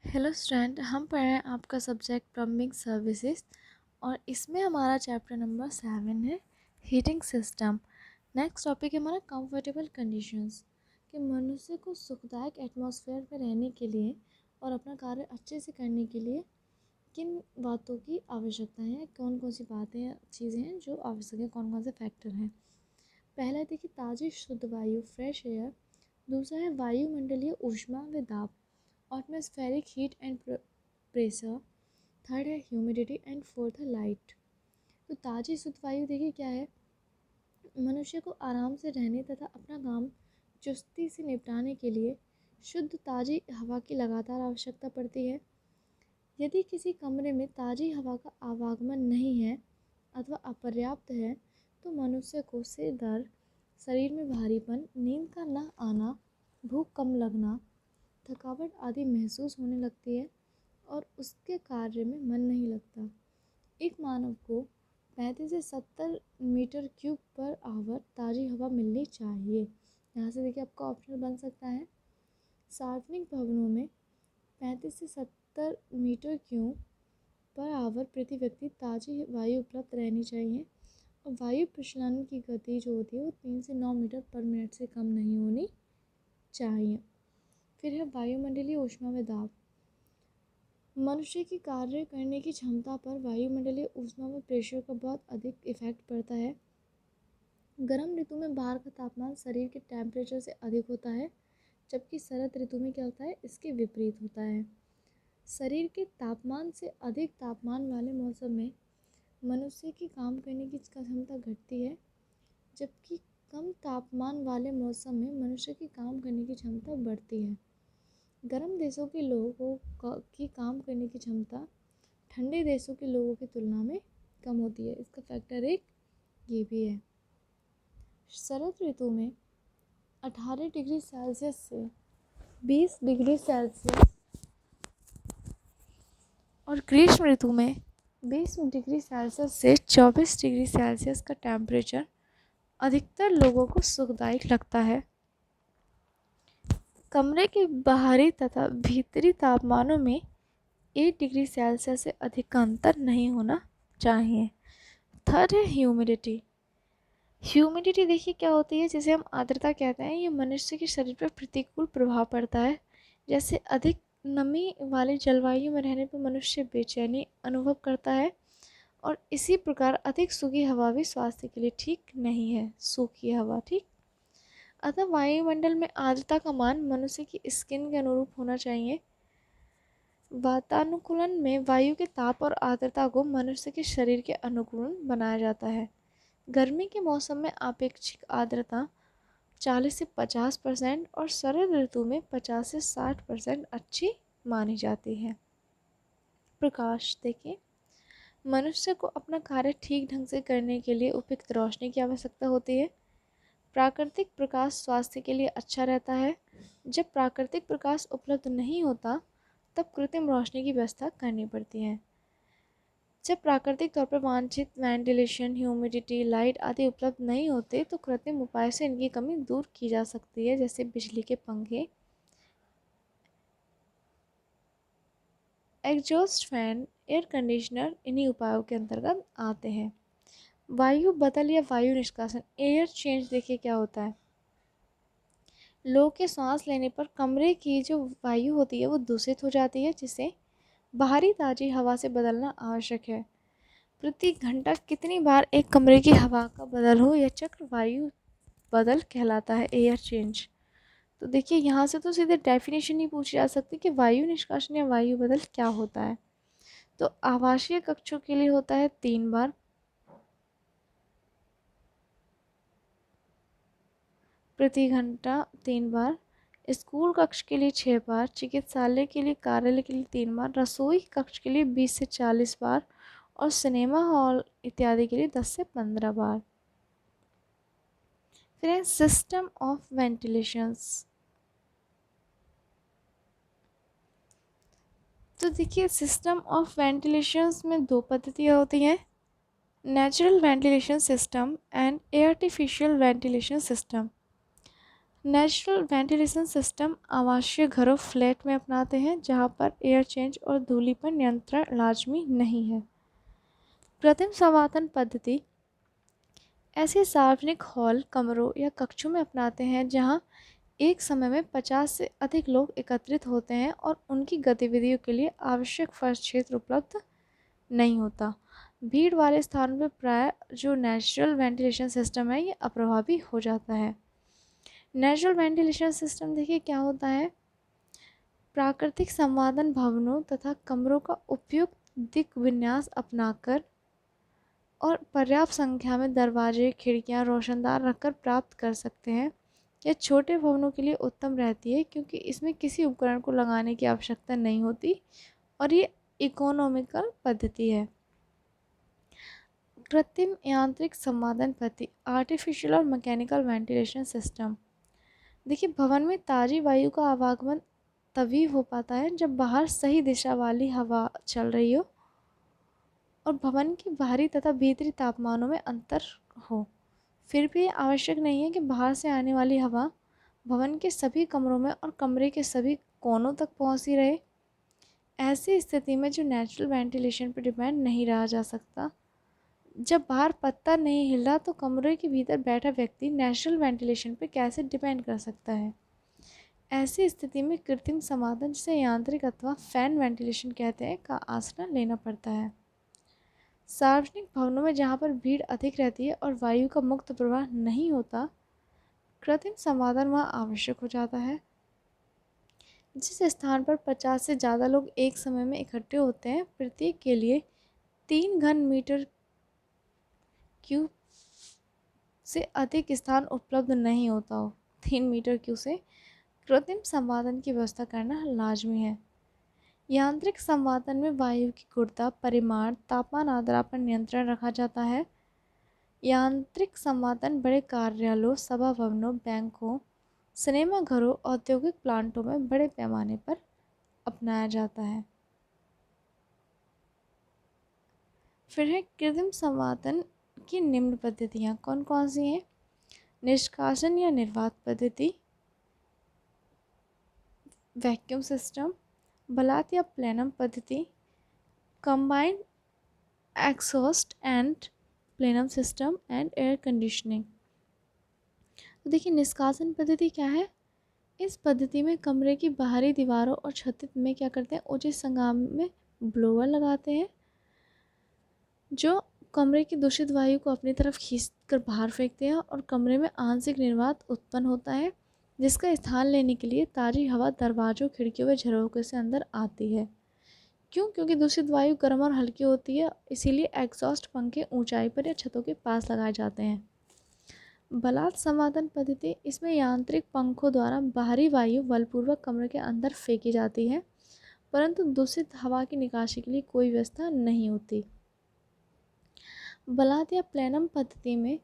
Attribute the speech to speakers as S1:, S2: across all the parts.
S1: Hello student, हम पढ़ रहे हैं आपका सब्जेक्ट प्लम्बिंग सर्विसेज और इसमें हमारा चैप्टर नंबर 7 है हीटिंग सिस्टम। नेक्स्ट टॉपिक है हमारा कंफर्टेबल कंडीशंस कि मनुष्य को सुखदायक एटमॉस्फेयर में रहने के लिए और अपना कार्य अच्छे से करने के लिए किन बातों की आवश्यकता है, कौन कौन सी बातें या चीज़ें हैं जो आवश्यक है, कौन कौन से फैक्टर हैं। पहला है देखिए ताज़ी शुद्ध वायु, फ्रेश एयर। दूसरा है वायुमंडलीय ऊष्मा व दाब, atmospheric heat and pressure. Third है ह्यूमिडिटी एंड फोर्थ है लाइट। तो ताज़ी शुद्ध वायु देखिए क्या है, मनुष्य को आराम से रहने तथा अपना काम चुस्ती से निपटाने के लिए शुद्ध ताज़ी हवा की लगातार आवश्यकता पड़ती है। यदि किसी कमरे में ताज़ी हवा का आवागमन नहीं है अथवा अपर्याप्त है तो मनुष्य को सिर दर्द, शरीर में भारीपन, नींद का न आना, भूख कम लगना, थकावट आदि महसूस होने लगती है और उसके कार्य में मन नहीं लगता। एक मानव को 35 से 70 मीटर क्यूब पर आवर ताज़ी हवा मिलनी चाहिए। यहाँ से देखिए आपका ऑप्शन बन सकता है सार्वजनिक भवनों में 35 से 70 मीटर क्यूब पर आवर प्रति व्यक्ति ताज़ी वायु उपलब्ध रहनी चाहिए और वायु प्रचलन की गति जो होती है वो 3 से 9 मीटर पर मिनट से कम नहीं होनी चाहिए। फिर है वायुमंडलीय ऊष्मा व दाब। मनुष्य की कार्य करने की क्षमता पर वायुमंडलीय ऊष्मा व प्रेशर का बहुत अधिक इफेक्ट पड़ता है। गर्म ऋतु में बाहर का तापमान शरीर के टेम्परेचर से अधिक होता है, जबकि शरद ऋतु में क्या होता है, इसके विपरीत होता है। शरीर के तापमान से अधिक तापमान वाले मौसम में मनुष्य की काम करने की क्षमता घटती है, जबकि कम तापमान वाले मौसम में मनुष्य की काम करने की क्षमता बढ़ती है। गर्म देशों के लोगों की काम करने की क्षमता ठंडे देशों के लोगों की तुलना में कम होती है। इसका फैक्टर एक ये भी है। शरद ऋतु में 18 डिग्री सेल्सियस से 20 डिग्री सेल्सियस और ग्रीष्म ऋतु में 20 डिग्री सेल्सियस से 24 डिग्री सेल्सियस का टेम्परेचर अधिकतर लोगों को सुखदायक लगता है। कमरे के बाहरी तथा भीतरी तापमानों में 8 डिग्री सेल्सियस से अधिक का अंतर नहीं होना चाहिए। थर्ड है ह्यूमिडिटी। ह्यूमिडिटी देखिए क्या होती है, जिसे हम आर्द्रता कहते हैं। ये मनुष्य के शरीर पर प्रतिकूल प्रभाव पड़ता है। जैसे अधिक नमी वाले जलवायु में रहने पर मनुष्य बेचैनी अनुभव करता है और इसी प्रकार अधिक सूखी हवा भी स्वास्थ्य के लिए ठीक नहीं है। सूखी हवा ठीक। अतः वायुमंडल में आर्द्रता का मान मनुष्य की स्किन के अनुरूप होना चाहिए। वातानुकूलन में वायु के ताप और आर्द्रता को मनुष्य के शरीर के अनुकूल बनाया जाता है। गर्मी के मौसम में आपेक्षिक आर्द्रता 40 से 50% और शरद ऋतु में 50 से 60% अच्छी मानी जाती है। प्रकाश देखिए, मनुष्य को अपना कार्य ठीक ढंग से करने के लिए उपयुक्त रोशनी की आवश्यकता होती है। प्राकृतिक प्रकाश स्वास्थ्य के लिए अच्छा रहता है। जब प्राकृतिक प्रकाश उपलब्ध नहीं होता तब कृत्रिम रोशनी की व्यवस्था करनी पड़ती है। जब प्राकृतिक तौर पर वांछित वेंटिलेशन, ह्यूमिडिटी, लाइट आदि उपलब्ध नहीं होते तो कृत्रिम उपाय से इनकी कमी दूर की जा सकती है, जैसे बिजली के पंखे, एग्जॉस्ट फैन, एयर कंडीशनर इन्हीं उपायों के अंतर्गत आते हैं। वायु बदल या वायु निष्कासन, एयर चेंज देखिए क्या होता है। लोग के सांस लेने पर कमरे की जो वायु होती है वो दूषित हो जाती है, जिसे बाहरी ताज़ी हवा से बदलना आवश्यक है। प्रति घंटा कितनी बार एक कमरे की हवा का बदल हो, यह चक्र वायु बदल कहलाता है, एयर चेंज। तो देखिए यहाँ से तो सीधे डेफिनेशन ही पूछी जा सकती है कि वायु निष्कासन या वायु बदल क्या होता है। तो आवासीय कक्षों के लिए होता है 3 बार, प्रति घंटा 3 बार। स्कूल कक्ष के लिए 6 बार, चिकित्सालय के लिए, कार्यालय के लिए 3 बार, रसोई कक्ष के लिए 20 से 40 बार और सिनेमा हॉल इत्यादि के लिए 10 से 15 बार। फिर है सिस्टम ऑफ वेंटिलेशंस। तो देखिए सिस्टम ऑफ वेंटिलेशंस में 2 पद्धतियाँ होती हैं, natural ventilation system and artificial ventilation system. Natural ventilation system आवासीय घरों फ्लैट में अपनाते हैं जहां पर एयर चेंज और धूली पर नियंत्रण लाजमी नहीं है। कृत्रिम संवातन पद्धति ऐसे सार्वजनिक हॉल, कमरों या कक्षों में अपनाते हैं जहां एक समय में 50 से अधिक लोग एकत्रित होते हैं और उनकी गतिविधियों के लिए आवश्यक फर्श क्षेत्र उपलब्ध नहीं होता। भीड़ वाले स्थानों पर प्राय जो नेचुरल वेंटिलेशन सिस्टम है ये अप्रभावी हो जाता है। नेचुरल वेंटिलेशन सिस्टम देखिए क्या होता है। प्राकृतिक संवादन भवनों तथा कमरों का उपयुक्त दिक् विन्यास अपनाकर और पर्याप्त संख्या में दरवाजे, खिड़कियां रोशनदार रखकर प्राप्त कर सकते हैं। यह छोटे भवनों के लिए उत्तम रहती है क्योंकि इसमें किसी उपकरण को लगाने की आवश्यकता नहीं होती और ये इकोनॉमिकल पद्धति है। कृत्रिम यांत्रिक संवादन पद्धति आर्टिफिशियल और मैकेनिकल वेंटिलेशन सिस्टम। देखिए भवन में ताज़ी वायु का आवागमन तभी हो पाता है जब बाहर सही दिशा वाली हवा चल रही हो और भवन के बाहरी तथा भीतरी तापमानों में अंतर हो। फिर भी ये आवश्यक नहीं है कि बाहर से आने वाली हवा भवन के सभी कमरों में और कमरे के सभी कोनों तक पहुंची रहे। ऐसी स्थिति में जो नेचुरल वेंटिलेशन पर डिपेंड नहीं रहा जा सकता। जब बाहर पत्ता नहीं हिल रहा तो कमरे के भीतर बैठा व्यक्ति नेचुरल वेंटिलेशन पर कैसे डिपेंड कर सकता है। ऐसी स्थिति में कृत्रिम संवादन, जिसे यांत्रिक अथवा फैन वेंटिलेशन कहते हैं, का आसरा लेना पड़ता है। सार्वजनिक भवनों में जहाँ पर भीड़ अधिक रहती है और वायु का मुक्त प्रवाह नहीं होता, कृत्रिम संवादन वहाँ आवश्यक हो जाता है। जिस स्थान पर 50 से ज़्यादा लोग एक समय में इकट्ठे होते हैं, प्रत्येक के लिए 3 घन मीटर क्यूब से अधिक स्थान उपलब्ध नहीं होता हो, 3 मीटर क्यूब से कृत्रिम संवादन की व्यवस्था करना लाजमी है। यांत्रिक संवादन में वायु की गुणवत्ता, परिमाण, तापमान आदि पर नियंत्रण रखा जाता है। यांत्रिक संवादन बड़े कार्यालयों, सभा भवनों, बैंकों, सिनेमा घरों, औद्योगिक प्लांटों में बड़े पैमाने पर अपनाया जाता है। फिर है कृत्रिम संवादन की निम्न पद्धतियाँ कौन कौन सी हैं। निष्कासन या निर्वात पद्धति, वैक्यूम सिस्टम, बलात या प्लेनम पद्धति, combined exhaust and plenum system and air conditioning. तो देखिए निष्कासन पद्धति क्या है। इस पद्धति में कमरे की बाहरी दीवारों और छत में क्या करते हैं, उचित संगाम में ब्लोअर लगाते हैं जो कमरे की दूषित वायु को अपनी तरफ खींचकर बाहर फेंकते हैं और कमरे में आंशिक निर्वात उत्पन्न होता है, जिसका स्थान लेने के लिए ताज़ी हवा दरवाज़ों, खिड़कियों व झरोखे से अंदर आती है। क्यों? क्योंकि दूषित वायु गर्म और हल्की होती है, इसीलिए एग्जॉस्ट पंखे ऊंचाई पर या छतों के पास लगाए जाते हैं। बलात संवादन पद्धति, इसमें यांत्रिक पंखों द्वारा बाहरी वायु बलपूर्वक कमरे के अंदर फेंकी जाती है, परंतु दूषित हवा की निकासी के लिए कोई व्यवस्था नहीं होती। बलात या प्लेनम पद्धति में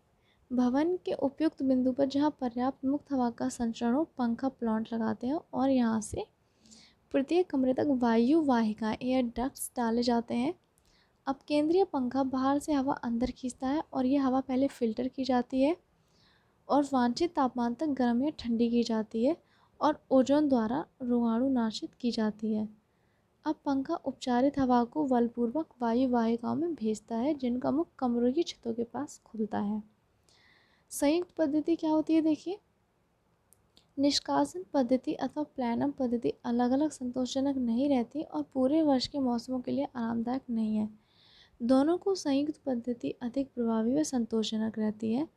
S1: भवन के उपयुक्त बिंदु पर जहां पर्याप्त मुक्त हवा का संचरण हो, पंखा प्लांट लगाते हैं और यहां से प्रत्येक कमरे तक वायु वाहिकाएं, एयर डक्ट्स डाले जाते हैं। अब केंद्रीय पंखा बाहर से हवा अंदर खींचता है और यह हवा पहले फ़िल्टर की जाती है और वांछित तापमान तक गर्म या ठंडी की जाती है और ओजोन द्वारा रोगाणु नाशित की जाती है। अब पंखा उपचारित हवा को बलपूर्वक वायु वाहिकाओं में भेजता है, जिनका मुख कमरों की छतों के पास खुलता है। संयुक्त पद्धति क्या होती है देखिए। निष्कासन पद्धति अथवा प्लैनम पद्धति अलग अलग संतोषजनक नहीं रहती और पूरे वर्ष के मौसमों के लिए आरामदायक नहीं है। दोनों को संयुक्त पद्धति अधिक प्रभावी व संतोषजनक रहती है।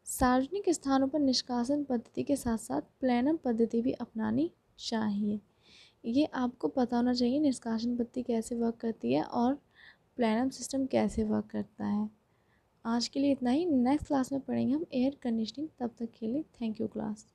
S1: सार्वजनिक स्थानों पर निष्कासन पद्धति के साथ साथ प्लैनम पद्धति भी अपनानी चाहिए। ये आपको पता होना चाहिए निष्कासन पद्धति कैसे वर्क करती है और प्लैनम सिस्टम कैसे वर्क करता है। आज के लिए इतना ही। नेक्स्ट क्लास में पढ़ेंगे हम एयर कंडीशनिंग। तब तक के लिए थैंक यू क्लास।